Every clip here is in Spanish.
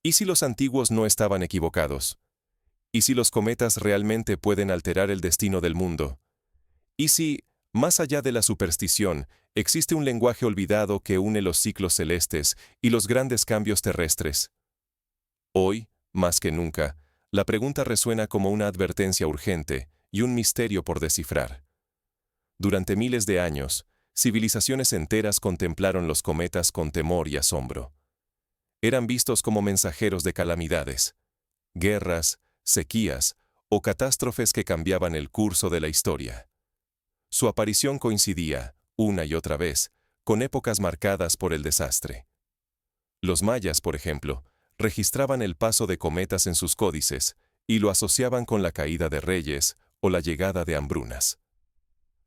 ¿Y si los antiguos no estaban equivocados? ¿Y si los cometas realmente pueden alterar el destino del mundo? ¿Y si, más allá de la superstición, existe un lenguaje olvidado que une los ciclos celestes y los grandes cambios terrestres? Hoy, más que nunca, la pregunta resuena como una advertencia urgente y un misterio por descifrar. Durante miles de años, civilizaciones enteras contemplaron los cometas con temor y asombro. Eran vistos como mensajeros de calamidades, guerras, sequías o catástrofes que cambiaban el curso de la historia. Su aparición coincidía, una y otra vez, con épocas marcadas por el desastre. Los mayas, por ejemplo, registraban el paso de cometas en sus códices y lo asociaban con la caída de reyes o la llegada de hambrunas.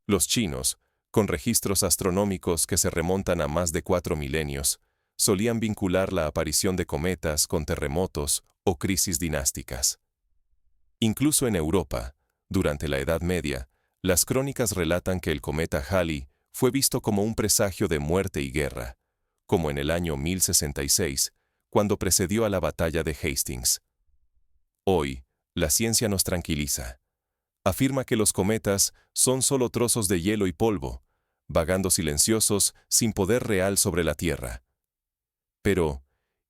Los chinos, con registros astronómicos que se remontan a más de 4 milenios, solían vincular la aparición de cometas con terremotos o crisis dinásticas. Incluso en Europa, durante la Edad Media, las crónicas relatan que el cometa Halley fue visto como un presagio de muerte y guerra, como en el año 1066, cuando precedió a la batalla de Hastings. Hoy, la ciencia nos tranquiliza. Afirma que los cometas son solo trozos de hielo y polvo, vagando silenciosos sin poder real sobre la Tierra. Pero,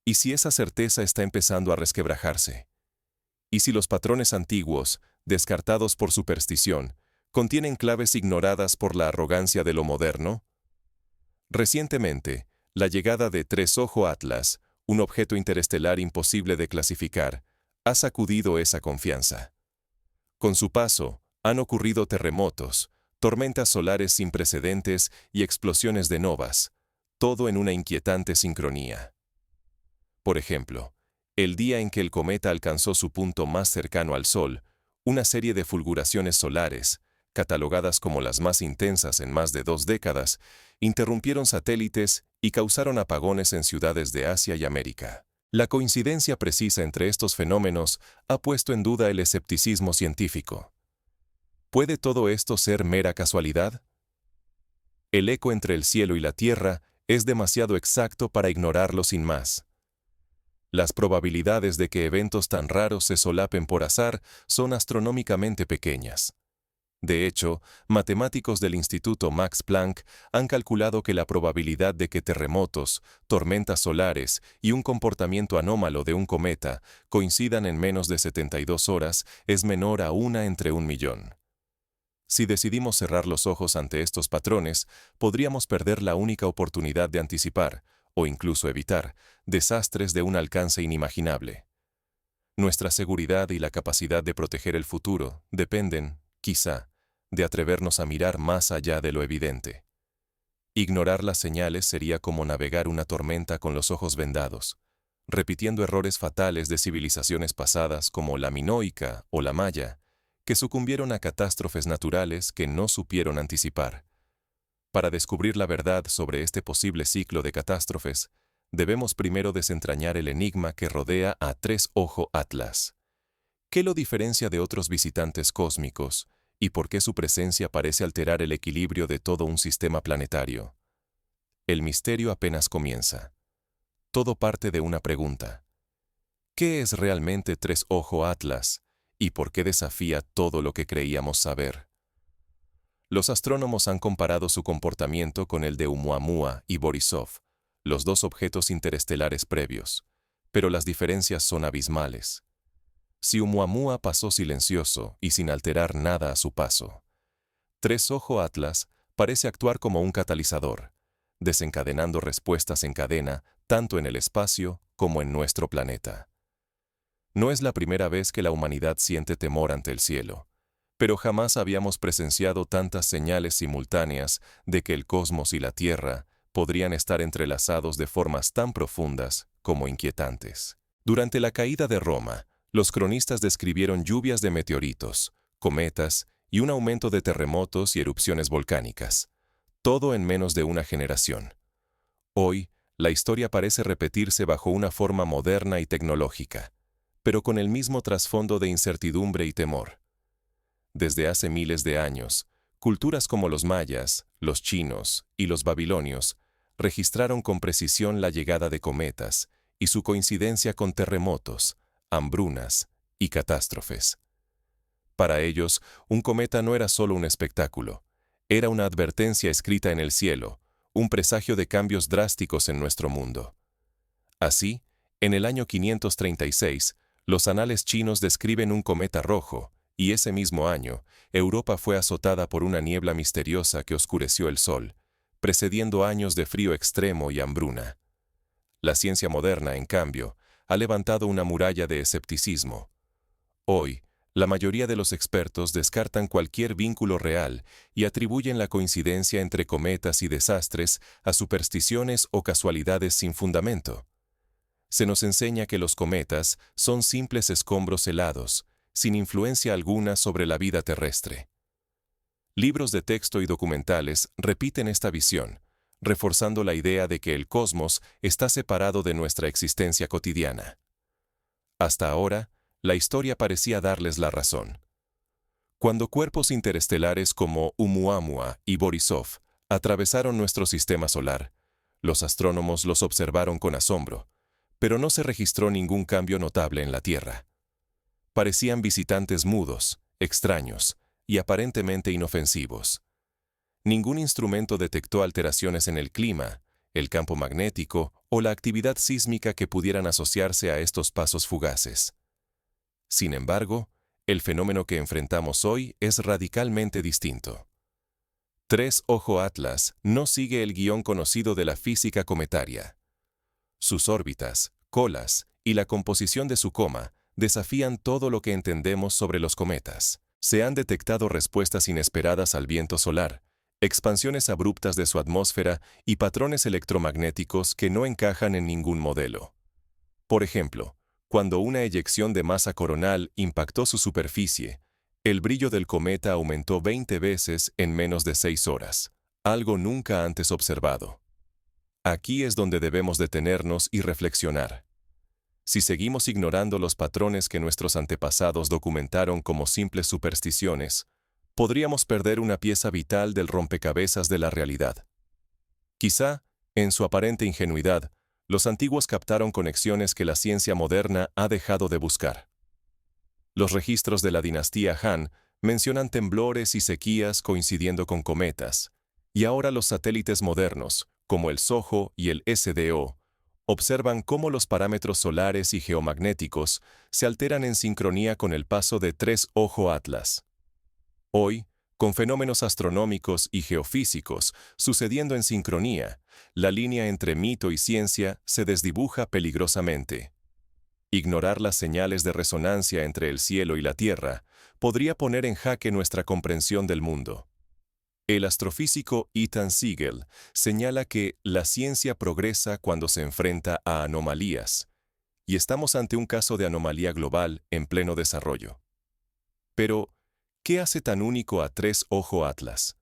¿y si esa certeza está empezando a resquebrajarse? ¿Y si los patrones antiguos, descartados por superstición, contienen claves ignoradas por la arrogancia de lo moderno? Recientemente, la llegada de Tres Ojo Atlas, un objeto interestelar imposible de clasificar, ha sacudido esa confianza. Con su paso, han ocurrido terremotos, tormentas solares sin precedentes y explosiones de novas, todo en una inquietante sincronía. Por ejemplo, el día en que el cometa alcanzó su punto más cercano al Sol, una serie de fulguraciones solares, catalogadas como las más intensas en más de 2 décadas, interrumpieron satélites y causaron apagones en ciudades de Asia y América. La coincidencia precisa entre estos fenómenos ha puesto en duda el escepticismo científico. ¿Puede todo esto ser mera casualidad? El eco entre el cielo y la tierra es demasiado exacto para ignorarlo sin más. Las probabilidades de que eventos tan raros se solapen por azar son astronómicamente pequeñas. De hecho, matemáticos del Instituto Max Planck han calculado que la probabilidad de que terremotos, tormentas solares y un comportamiento anómalo de un cometa coincidan en menos de 72 horas es menor a 1 entre 1.000.000. Si decidimos cerrar los ojos ante estos patrones, podríamos perder la única oportunidad de anticipar, o incluso evitar, desastres de un alcance inimaginable. Nuestra seguridad y la capacidad de proteger el futuro dependen, quizá, de atrevernos a mirar más allá de lo evidente. Ignorar las señales sería como navegar una tormenta con los ojos vendados, repitiendo errores fatales de civilizaciones pasadas como la minoica o la maya, que sucumbieron a catástrofes naturales que no supieron anticipar. Para descubrir la verdad sobre este posible ciclo de catástrofes, debemos primero desentrañar el enigma que rodea a Tres Ojo Atlas. ¿Qué lo diferencia de otros visitantes cósmicos y por qué su presencia parece alterar el equilibrio de todo un sistema planetario? El misterio apenas comienza. Todo parte de una pregunta. ¿Qué es realmente Tres Ojo Atlas y por qué desafía todo lo que creíamos saber? Los astrónomos han comparado su comportamiento con el de Oumuamua y Borisov, los 2 objetos interestelares previos, pero las diferencias son abismales. Si Oumuamua pasó silencioso y sin alterar nada a su paso, Tres Ojo Atlas parece actuar como un catalizador, desencadenando respuestas en cadena tanto en el espacio como en nuestro planeta. No es la primera vez que la humanidad siente temor ante el cielo, pero jamás habíamos presenciado tantas señales simultáneas de que el cosmos y la Tierra podrían estar entrelazados de formas tan profundas como inquietantes. Durante la caída de Roma, los cronistas describieron lluvias de meteoritos, cometas y un aumento de terremotos y erupciones volcánicas, todo en menos de una generación. Hoy, la historia parece repetirse bajo una forma moderna y tecnológica, pero con el mismo trasfondo de incertidumbre y temor. Desde hace miles de años, culturas como los mayas, los chinos y los babilonios registraron con precisión la llegada de cometas y su coincidencia con terremotos, hambrunas y catástrofes. Para ellos, un cometa no era solo un espectáculo, era una advertencia escrita en el cielo, un presagio de cambios drásticos en nuestro mundo. Así, en el año 536, los anales chinos describen un cometa rojo, y ese mismo año, Europa fue azotada por una niebla misteriosa que oscureció el sol, precediendo años de frío extremo y hambruna. La ciencia moderna, en cambio, ha levantado una muralla de escepticismo. Hoy, la mayoría de los expertos descartan cualquier vínculo real y atribuyen la coincidencia entre cometas y desastres a supersticiones o casualidades sin fundamento. Se nos enseña que los cometas son simples escombros helados, sin influencia alguna sobre la vida terrestre. Libros de texto y documentales repiten esta visión, reforzando la idea de que el cosmos está separado de nuestra existencia cotidiana. Hasta ahora, la historia parecía darles la razón. Cuando cuerpos interestelares como Oumuamua y Borisov atravesaron nuestro sistema solar, los astrónomos los observaron con asombro, pero no se registró ningún cambio notable en la Tierra. Parecían visitantes mudos, extraños y aparentemente inofensivos. Ningún instrumento detectó alteraciones en el clima, el campo magnético o la actividad sísmica que pudieran asociarse a estos pasos fugaces. Sin embargo, el fenómeno que enfrentamos hoy es radicalmente distinto. Tres Ojo Atlas no sigue el guión conocido de la física cometaria. Sus órbitas, colas y la composición de su coma desafían todo lo que entendemos sobre los cometas. Se han detectado respuestas inesperadas al viento solar, expansiones abruptas de su atmósfera y patrones electromagnéticos que no encajan en ningún modelo. Por ejemplo, cuando una eyección de masa coronal impactó su superficie, el brillo del cometa aumentó 20 veces en menos de 6 horas, algo nunca antes observado. Aquí es donde debemos detenernos y reflexionar. Si seguimos ignorando los patrones que nuestros antepasados documentaron como simples supersticiones, podríamos perder una pieza vital del rompecabezas de la realidad. Quizá, en su aparente ingenuidad, los antiguos captaron conexiones que la ciencia moderna ha dejado de buscar. Los registros de la dinastía Han mencionan temblores y sequías coincidiendo con cometas, y ahora los satélites modernos, como el SOHO y el SDO, observan cómo los parámetros solares y geomagnéticos se alteran en sincronía con el paso de Tres Ojo Atlas. Hoy, con fenómenos astronómicos y geofísicos sucediendo en sincronía, la línea entre mito y ciencia se desdibuja peligrosamente. Ignorar las señales de resonancia entre el cielo y la Tierra podría poner en jaque nuestra comprensión del mundo. El astrofísico Ethan Siegel señala que la ciencia progresa cuando se enfrenta a anomalías, y estamos ante un caso de anomalía global en pleno desarrollo. Pero, ¿qué hace tan único a Tres Ojo Atlas?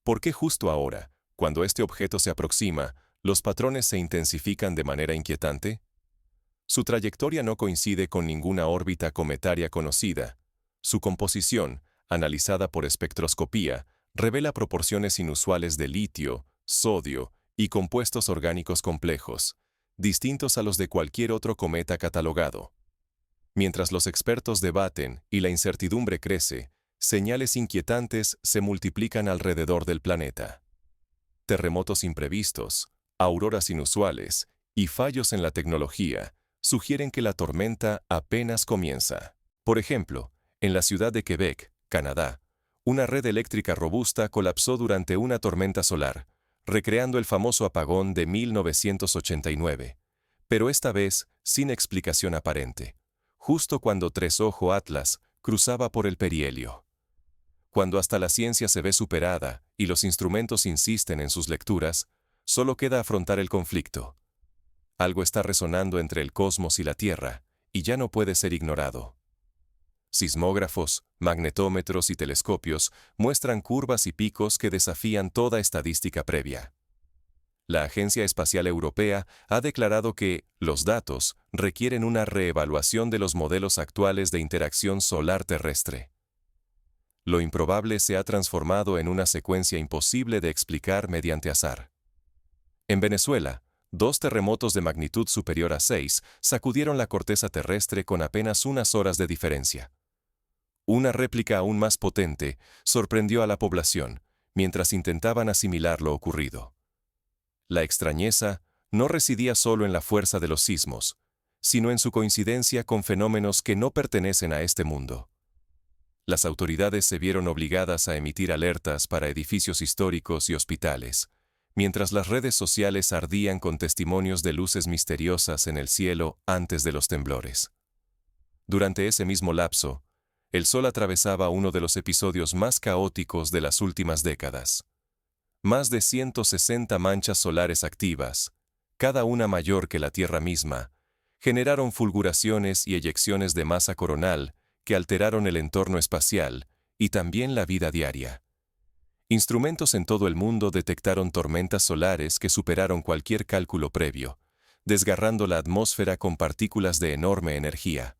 ¿Por qué justo ahora, cuando este objeto se aproxima, los patrones se intensifican de manera inquietante? Su trayectoria no coincide con ninguna órbita cometaria conocida. Su composición, analizada por espectroscopía, revela proporciones inusuales de litio, sodio y compuestos orgánicos complejos, distintos a los de cualquier otro cometa catalogado. Mientras los expertos debaten y la incertidumbre crece, señales inquietantes se multiplican alrededor del planeta. Terremotos imprevistos, auroras inusuales y fallos en la tecnología sugieren que la tormenta apenas comienza. Por ejemplo, en la ciudad de Quebec, Canadá, una red eléctrica robusta colapsó durante una tormenta solar, recreando el famoso apagón de 1989, pero esta vez sin explicación aparente, justo cuando Tres Ojo Atlas cruzaba por el perihelio. Cuando hasta la ciencia se ve superada y los instrumentos insisten en sus lecturas, solo queda afrontar el conflicto. Algo está resonando entre el cosmos y la Tierra, y ya no puede ser ignorado. Sismógrafos, magnetómetros y telescopios muestran curvas y picos que desafían toda estadística previa. La Agencia Espacial Europea ha declarado que los datos requieren una reevaluación de los modelos actuales de interacción solar terrestre. Lo improbable se ha transformado en una secuencia imposible de explicar mediante azar. En Venezuela, 2 terremotos de magnitud superior a 6 sacudieron la corteza terrestre con apenas unas horas de diferencia. Una réplica aún más potente sorprendió a la población, mientras intentaban asimilar lo ocurrido. La extrañeza no residía solo en la fuerza de los sismos, sino en su coincidencia con fenómenos que no pertenecen a este mundo. Las autoridades se vieron obligadas a emitir alertas para edificios históricos y hospitales, mientras las redes sociales ardían con testimonios de luces misteriosas en el cielo antes de los temblores. Durante ese mismo lapso, el Sol atravesaba uno de los episodios más caóticos de las últimas décadas. Más de 160 manchas solares activas, cada una mayor que la Tierra misma, generaron fulguraciones y eyecciones de masa coronal que alteraron el entorno espacial y también la vida diaria. Instrumentos en todo el mundo detectaron tormentas solares que superaron cualquier cálculo previo, desgarrando la atmósfera con partículas de enorme energía.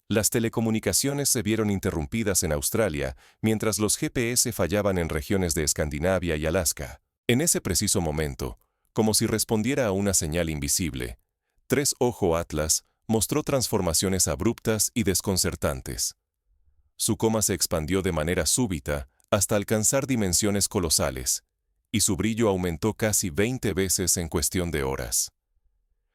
Las telecomunicaciones se vieron interrumpidas en Australia, mientras los GPS fallaban en regiones de Escandinavia y Alaska. En ese preciso momento, como si respondiera a una señal invisible, 3 Ojo Atlas mostró transformaciones abruptas y desconcertantes. Su coma se expandió de manera súbita hasta alcanzar dimensiones colosales, y su brillo aumentó casi 20 veces en cuestión de horas.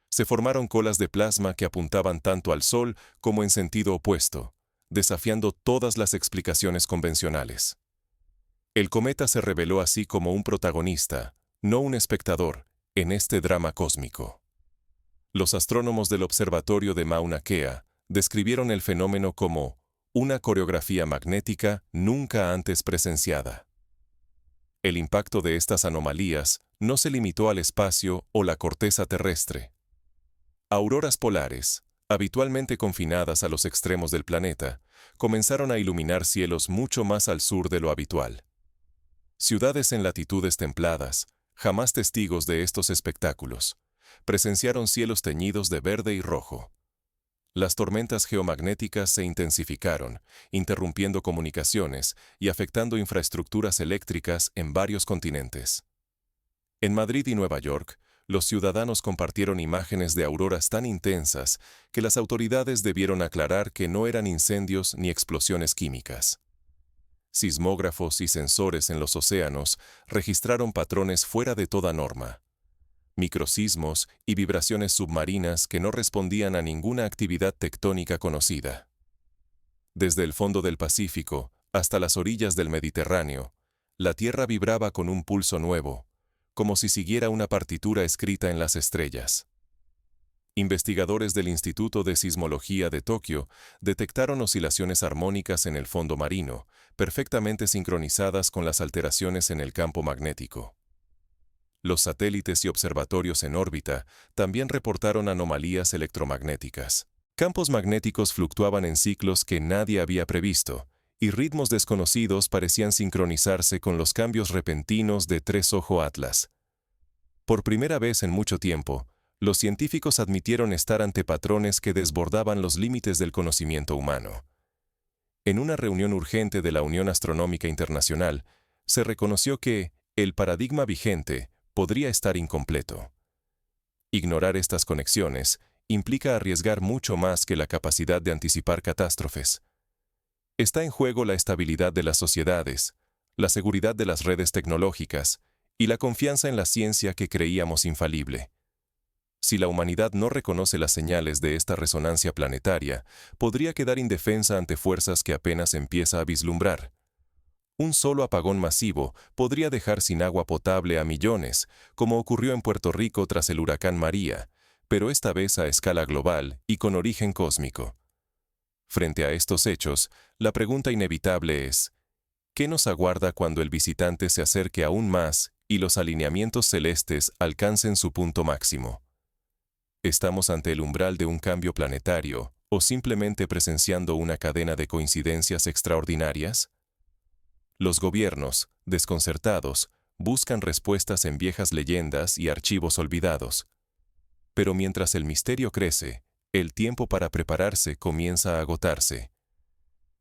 Se formaron colas de plasma que apuntaban tanto al Sol como en sentido opuesto, desafiando todas las explicaciones convencionales. El cometa se reveló así como un protagonista, no un espectador, en este drama cósmico. Los astrónomos del observatorio de Mauna Kea describieron el fenómeno como una coreografía magnética nunca antes presenciada. El impacto de estas anomalías no se limitó al espacio o la corteza terrestre. Auroras polares, habitualmente confinadas a los extremos del planeta, comenzaron a iluminar cielos mucho más al sur de lo habitual. Ciudades en latitudes templadas, jamás testigos de estos espectáculos, presenciaron cielos teñidos de verde y rojo. Las tormentas geomagnéticas se intensificaron, interrumpiendo comunicaciones y afectando infraestructuras eléctricas en varios continentes. En Madrid y Nueva York, los ciudadanos compartieron imágenes de auroras tan intensas que las autoridades debieron aclarar que no eran incendios ni explosiones químicas. Sismógrafos y sensores en los océanos registraron patrones fuera de toda norma. Microsismos y vibraciones submarinas que no respondían a ninguna actividad tectónica conocida. Desde el fondo del Pacífico hasta las orillas del Mediterráneo, la Tierra vibraba con un pulso nuevo, como si siguiera una partitura escrita en las estrellas. Investigadores del Instituto de Sismología de Tokio detectaron oscilaciones armónicas en el fondo marino, perfectamente sincronizadas con las alteraciones en el campo magnético. Los satélites y observatorios en órbita también reportaron anomalías electromagnéticas. Campos magnéticos fluctuaban en ciclos que nadie había previsto, y ritmos desconocidos parecían sincronizarse con los cambios repentinos de 3 Ojo Atlas. Por primera vez en mucho tiempo, los científicos admitieron estar ante patrones que desbordaban los límites del conocimiento humano. En una reunión urgente de la Unión Astronómica Internacional, se reconoció que el paradigma vigente podría estar incompleto. Ignorar estas conexiones implica arriesgar mucho más que la capacidad de anticipar catástrofes. Está en juego la estabilidad de las sociedades, la seguridad de las redes tecnológicas y la confianza en la ciencia que creíamos infalible. Si la humanidad no reconoce las señales de esta resonancia planetaria, podría quedar indefensa ante fuerzas que apenas empieza a vislumbrar. Un solo apagón masivo podría dejar sin agua potable a millones, como ocurrió en Puerto Rico tras el huracán María, pero esta vez a escala global y con origen cósmico. Frente a estos hechos, la pregunta inevitable es, ¿qué nos aguarda cuando el visitante se acerque aún más y los alineamientos celestes alcancen su punto máximo? ¿Estamos ante el umbral de un cambio planetario o simplemente presenciando una cadena de coincidencias extraordinarias? Los gobiernos, desconcertados, buscan respuestas en viejas leyendas y archivos olvidados. Pero mientras el misterio crece, el tiempo para prepararse comienza a agotarse.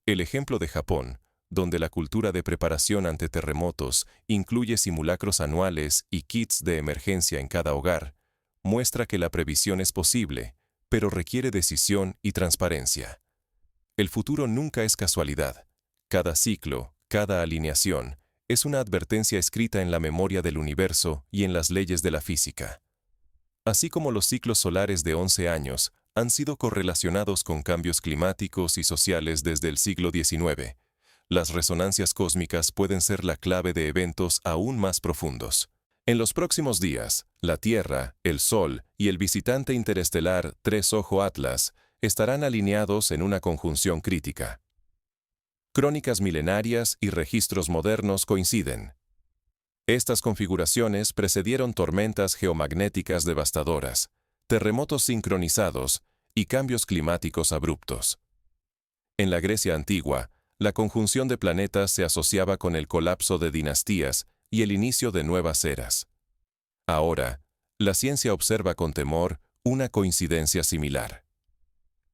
El ejemplo de Japón, donde la cultura de preparación ante terremotos incluye simulacros anuales y kits de emergencia en cada hogar, muestra que la previsión es posible, pero requiere decisión y transparencia. El futuro nunca es casualidad. Cada ciclo, cada alineación, es una advertencia escrita en la memoria del universo y en las leyes de la física. Así como los ciclos solares de 11 años han sido correlacionados con cambios climáticos y sociales desde el siglo XIX, las resonancias cósmicas pueden ser la clave de eventos aún más profundos. En los próximos días, la Tierra, el Sol y el visitante interestelar Tres Ojo Atlas estarán alineados en una conjunción crítica. Crónicas milenarias y registros modernos coinciden. Estas configuraciones precedieron tormentas geomagnéticas devastadoras, terremotos sincronizados y cambios climáticos abruptos. En la Grecia antigua, la conjunción de planetas se asociaba con el colapso de dinastías y el inicio de nuevas eras. Ahora, la ciencia observa con temor una coincidencia similar.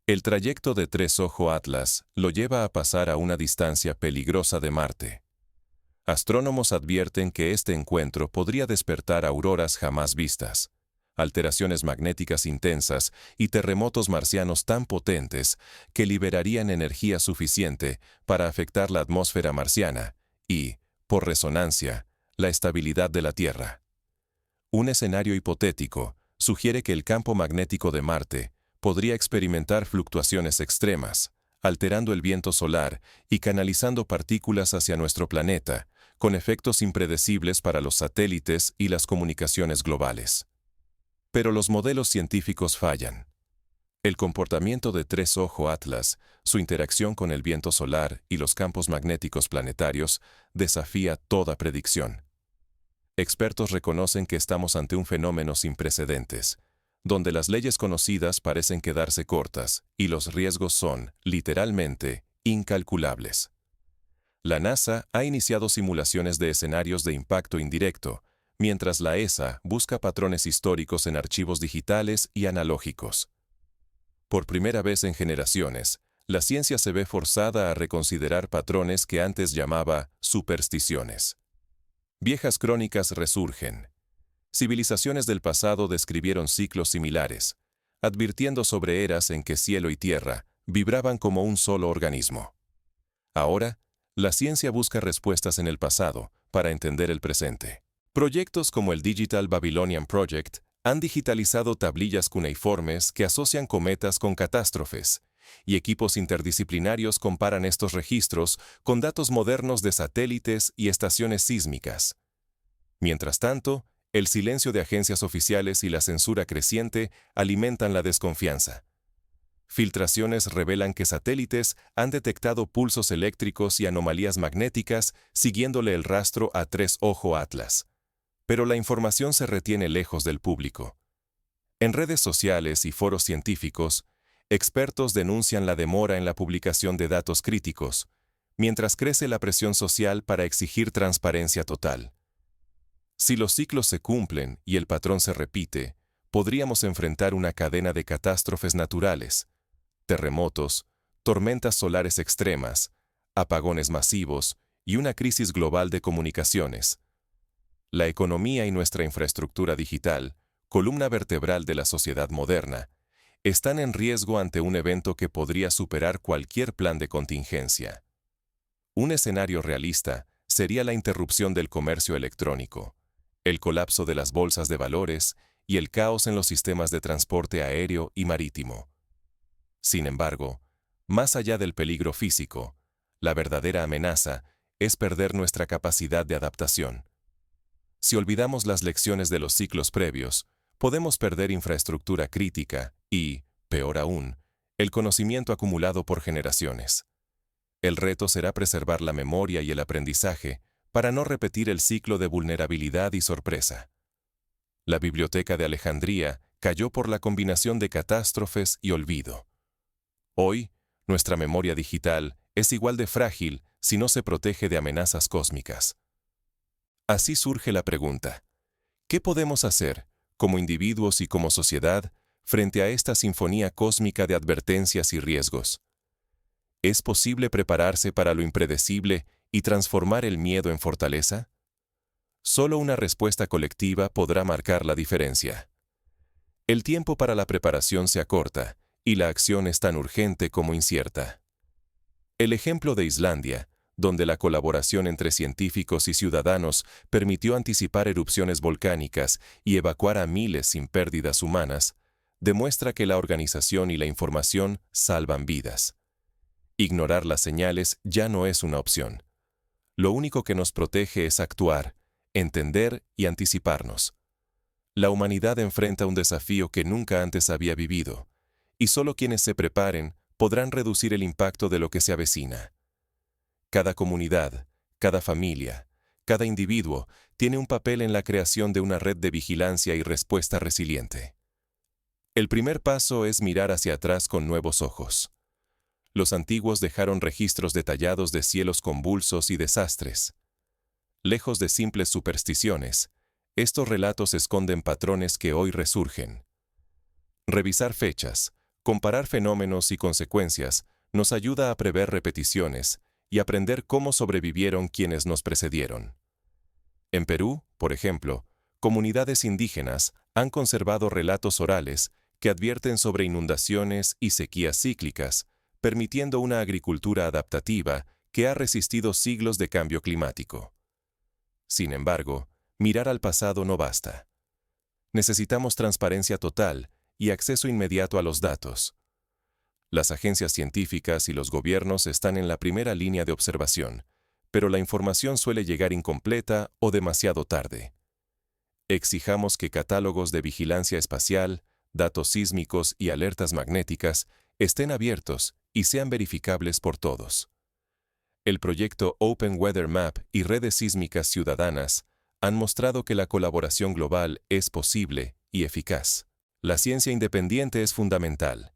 El trayecto de Tres Ojo Atlas lo lleva a pasar a una distancia peligrosa de Marte. Astrónomos advierten que este encuentro podría despertar auroras jamás vistas, alteraciones magnéticas intensas y terremotos marcianos tan potentes que liberarían energía suficiente para afectar la atmósfera marciana y, por resonancia, la estabilidad de la Tierra. Un escenario hipotético sugiere que el campo magnético de Marte podría experimentar fluctuaciones extremas, alterando el viento solar y canalizando partículas hacia nuestro planeta, con efectos impredecibles para los satélites y las comunicaciones globales. Pero los modelos científicos fallan. El comportamiento de Tres Ojo Atlas, su interacción con el viento solar y los campos magnéticos planetarios, desafía toda predicción. Expertos reconocen que estamos ante un fenómeno sin precedentes, donde las leyes conocidas parecen quedarse cortas y los riesgos son, literalmente, incalculables. La NASA ha iniciado simulaciones de escenarios de impacto indirecto, mientras la ESA busca patrones históricos en archivos digitales y analógicos. Por primera vez en generaciones, la ciencia se ve forzada a reconsiderar patrones que antes llamaba supersticiones. Viejas crónicas resurgen. Civilizaciones del pasado describieron ciclos similares, advirtiendo sobre eras en que cielo y tierra vibraban como un solo organismo. Ahora, la ciencia busca respuestas en el pasado para entender el presente. Proyectos como el Digital Babylonian Project han digitalizado tablillas cuneiformes que asocian cometas con catástrofes, y equipos interdisciplinarios comparan estos registros con datos modernos de satélites y estaciones sísmicas. Mientras tanto, el silencio de agencias oficiales y la censura creciente alimentan la desconfianza. Filtraciones revelan que satélites han detectado pulsos eléctricos y anomalías magnéticas siguiéndole el rastro a Tres Ojo Atlas. Pero la información se retiene lejos del público. En redes sociales y foros científicos, expertos denuncian la demora en la publicación de datos críticos, mientras crece la presión social para exigir transparencia total. Si los ciclos se cumplen y el patrón se repite, podríamos enfrentar una cadena de catástrofes naturales, terremotos, tormentas solares extremas, apagones masivos y una crisis global de comunicaciones. La economía y nuestra infraestructura digital, columna vertebral de la sociedad moderna, están en riesgo ante un evento que podría superar cualquier plan de contingencia. Un escenario realista sería la interrupción del comercio electrónico, el colapso de las bolsas de valores y el caos en los sistemas de transporte aéreo y marítimo. Sin embargo, más allá del peligro físico, la verdadera amenaza es perder nuestra capacidad de adaptación. Si olvidamos las lecciones de los ciclos previos, podemos perder infraestructura crítica y, peor aún, el conocimiento acumulado por generaciones. El reto será preservar la memoria y el aprendizaje para no repetir el ciclo de vulnerabilidad y sorpresa. La Biblioteca de Alejandría cayó por la combinación de catástrofes y olvido. Hoy, nuestra memoria digital es igual de frágil si no se protege de amenazas cósmicas. Así surge la pregunta: ¿qué podemos hacer, como individuos y como sociedad, frente a esta sinfonía cósmica de advertencias y riesgos? ¿Es posible prepararse para lo impredecible y transformar el miedo en fortaleza? Solo una respuesta colectiva podrá marcar la diferencia. El tiempo para la preparación se acorta, y la acción es tan urgente como incierta. El ejemplo de Islandia, donde la colaboración entre científicos y ciudadanos permitió anticipar erupciones volcánicas y evacuar a miles sin pérdidas humanas, demuestra que la organización y la información salvan vidas. Ignorar las señales ya no es una opción. Lo único que nos protege es actuar, entender y anticiparnos. La humanidad enfrenta un desafío que nunca antes había vivido, y solo quienes se preparen podrán reducir el impacto de lo que se avecina. Cada comunidad, cada familia, cada individuo tiene un papel en la creación de una red de vigilancia y respuesta resiliente. El primer paso es mirar hacia atrás con nuevos ojos. Los antiguos dejaron registros detallados de cielos convulsos y desastres. Lejos de simples supersticiones, estos relatos esconden patrones que hoy resurgen. Revisar fechas, comparar fenómenos y consecuencias nos ayuda a prever repeticiones y aprender cómo sobrevivieron quienes nos precedieron. En Perú, por ejemplo, comunidades indígenas han conservado relatos orales que advierten sobre inundaciones y sequías cíclicas, permitiendo una agricultura adaptativa que ha resistido siglos de cambio climático. Sin embargo, mirar al pasado no basta. Necesitamos transparencia total y acceso inmediato a los datos. Las agencias científicas y los gobiernos están en la primera línea de observación, pero la información suele llegar incompleta o demasiado tarde. Exijamos que catálogos de vigilancia espacial, datos sísmicos y alertas magnéticas estén abiertos y sean verificables por todos. El proyecto Open Weather Map y redes sísmicas ciudadanas han mostrado que la colaboración global es posible y eficaz. La ciencia independiente es fundamental.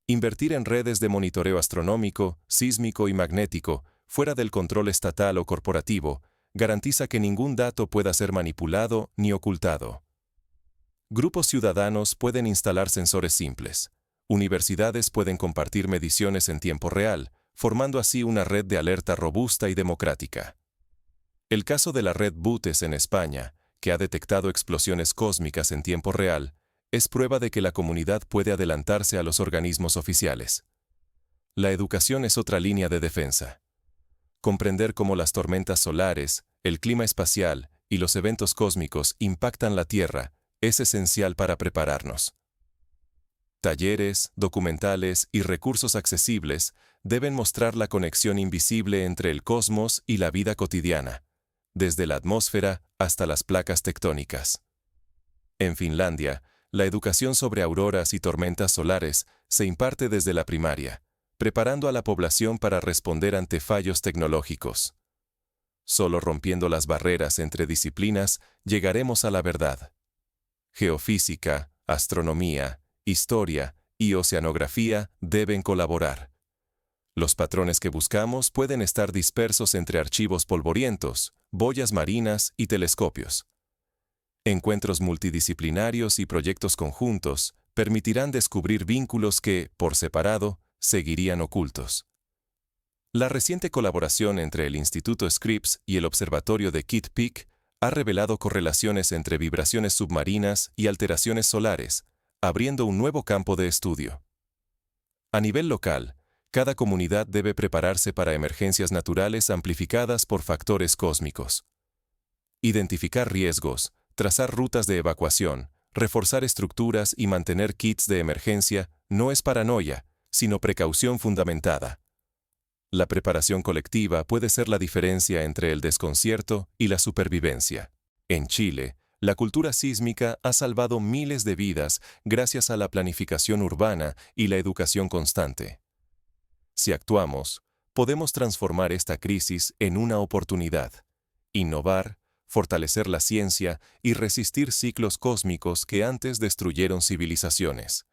Invertir en redes de monitoreo astronómico, sísmico y magnético, fuera del control estatal o corporativo, garantiza que ningún dato pueda ser manipulado ni ocultado. Grupos ciudadanos pueden instalar sensores simples. Universidades pueden compartir mediciones en tiempo real, formando así una red de alerta robusta y democrática. El caso de la red BUTES en España, que ha detectado explosiones cósmicas en tiempo real, es prueba de que la comunidad puede adelantarse a los organismos oficiales. La educación es otra línea de defensa. Comprender cómo las tormentas solares, el clima espacial y los eventos cósmicos impactan la Tierra es esencial para prepararnos. Talleres, documentales y recursos accesibles deben mostrar la conexión invisible entre el cosmos y la vida cotidiana, desde la atmósfera hasta las placas tectónicas. En Finlandia, la educación sobre auroras y tormentas solares se imparte desde la primaria, preparando a la población para responder ante fallos tecnológicos. Solo rompiendo las barreras entre disciplinas llegaremos a la verdad. Geofísica, astronomía, historia y oceanografía deben colaborar. Los patrones que buscamos pueden estar dispersos entre archivos polvorientos, boyas marinas y telescopios. Encuentros multidisciplinarios y proyectos conjuntos permitirán descubrir vínculos que, por separado, seguirían ocultos. La reciente colaboración entre el Instituto Scripps y el Observatorio de Kitt Peak ha revelado correlaciones entre vibraciones submarinas y alteraciones solares, abriendo un nuevo campo de estudio. A nivel local, cada comunidad debe prepararse para emergencias naturales amplificadas por factores cósmicos. Identificar riesgos, trazar rutas de evacuación, reforzar estructuras y mantener kits de emergencia no es paranoia, sino precaución fundamentada. La preparación colectiva puede ser la diferencia entre el desconcierto y la supervivencia. En Chile, la cultura sísmica ha salvado miles de vidas gracias a la planificación urbana y la educación constante. Si actuamos, podemos transformar esta crisis en una oportunidad, innovar, fortalecer la ciencia y resistir ciclos cósmicos que antes destruyeron civilizaciones.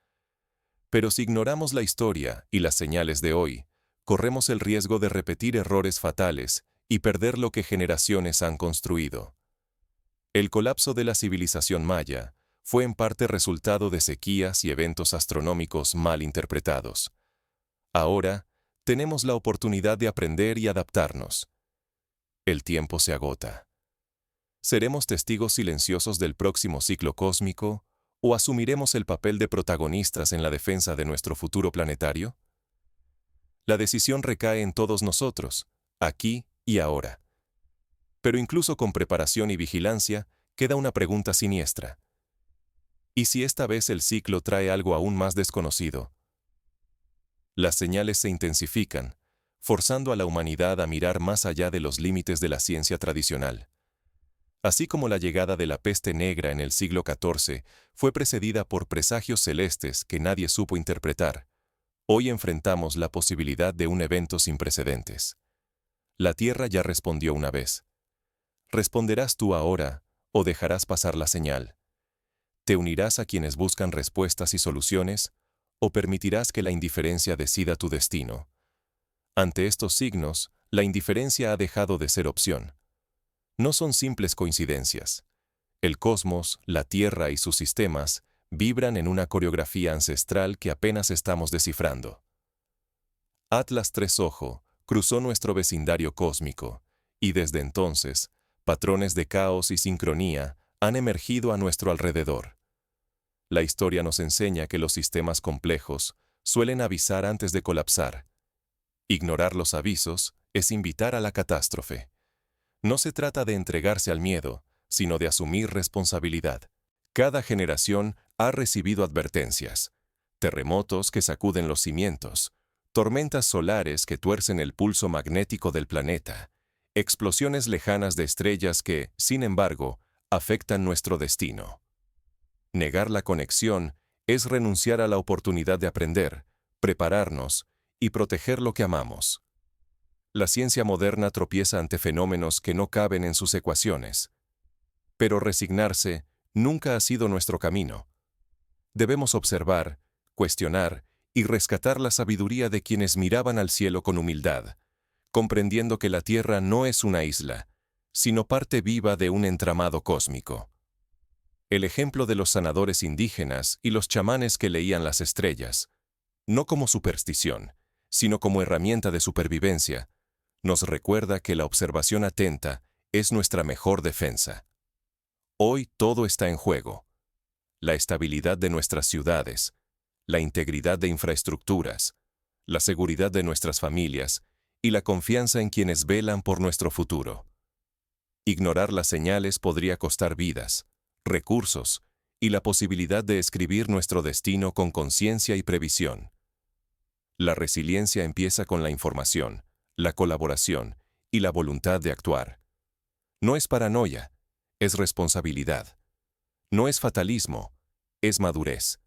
Pero si ignoramos la historia y las señales de hoy, corremos el riesgo de repetir errores fatales y perder lo que generaciones han construido. El colapso de la civilización maya fue en parte resultado de sequías y eventos astronómicos mal interpretados. Ahora, tenemos la oportunidad de aprender y adaptarnos. El tiempo se agota. ¿Seremos testigos silenciosos del próximo ciclo cósmico ¿O asumiremos el papel de protagonistas en la defensa de nuestro futuro planetario? La decisión recae en todos nosotros, aquí y ahora. Pero incluso con preparación y vigilancia, queda una pregunta siniestra. ¿Y si esta vez el ciclo trae algo aún más desconocido? Las señales se intensifican, forzando a la humanidad a mirar más allá de los límites de la ciencia tradicional. Así como la llegada de la peste negra en el siglo XIV fue precedida por presagios celestes que nadie supo interpretar, hoy enfrentamos la posibilidad de un evento sin precedentes. La Tierra ya respondió una vez. ¿Responderás tú ahora o dejarás pasar la señal? ¿Te unirás a quienes buscan respuestas y soluciones o permitirás que la indiferencia decida tu destino? Ante estos signos, la indiferencia ha dejado de ser opción. No son simples coincidencias. El cosmos, la Tierra y sus sistemas vibran en una coreografía ancestral que apenas estamos descifrando. Atlas Tres Ojo cruzó nuestro vecindario cósmico, y desde entonces, patrones de caos y sincronía han emergido a nuestro alrededor. La historia nos enseña que los sistemas complejos suelen avisar antes de colapsar. Ignorar los avisos es invitar a la catástrofe. No se trata de entregarse al miedo, sino de asumir responsabilidad. Cada generación ha recibido advertencias. Terremotos que sacuden los cimientos, tormentas solares que tuercen el pulso magnético del planeta, explosiones lejanas de estrellas que, sin embargo, afectan nuestro destino. Negar la conexión es renunciar a la oportunidad de aprender, prepararnos y proteger lo que amamos. La ciencia moderna tropieza ante fenómenos que no caben en sus ecuaciones. Pero resignarse nunca ha sido nuestro camino. Debemos observar, cuestionar y rescatar la sabiduría de quienes miraban al cielo con humildad, comprendiendo que la Tierra no es una isla, sino parte viva de un entramado cósmico. El ejemplo de los sanadores indígenas y los chamanes que leían las estrellas, no como superstición, sino como herramienta de supervivencia, nos recuerda que la observación atenta es nuestra mejor defensa. Hoy todo está en juego. La estabilidad de nuestras ciudades, la integridad de infraestructuras, la seguridad de nuestras familias y la confianza en quienes velan por nuestro futuro. Ignorar las señales podría costar vidas, recursos y la posibilidad de escribir nuestro destino con conciencia y previsión. La resiliencia empieza con la información, la colaboración y la voluntad de actuar. No es paranoia, es responsabilidad. No es fatalismo, es madurez.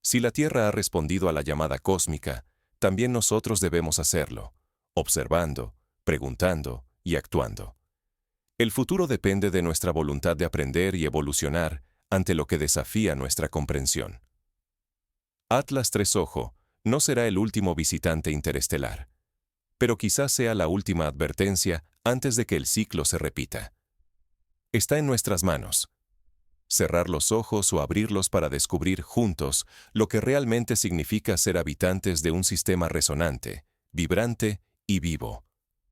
Si la Tierra ha respondido a la llamada cósmica, también nosotros debemos hacerlo, observando, preguntando y actuando. El futuro depende de nuestra voluntad de aprender y evolucionar ante lo que desafía nuestra comprensión. Atlas Tres Ojo no será el último visitante interestelar, pero quizás sea la última advertencia antes de que el ciclo se repita. Está en nuestras manos. Cerrar los ojos o abrirlos para descubrir juntos lo que realmente significa ser habitantes de un sistema resonante, vibrante y vivo.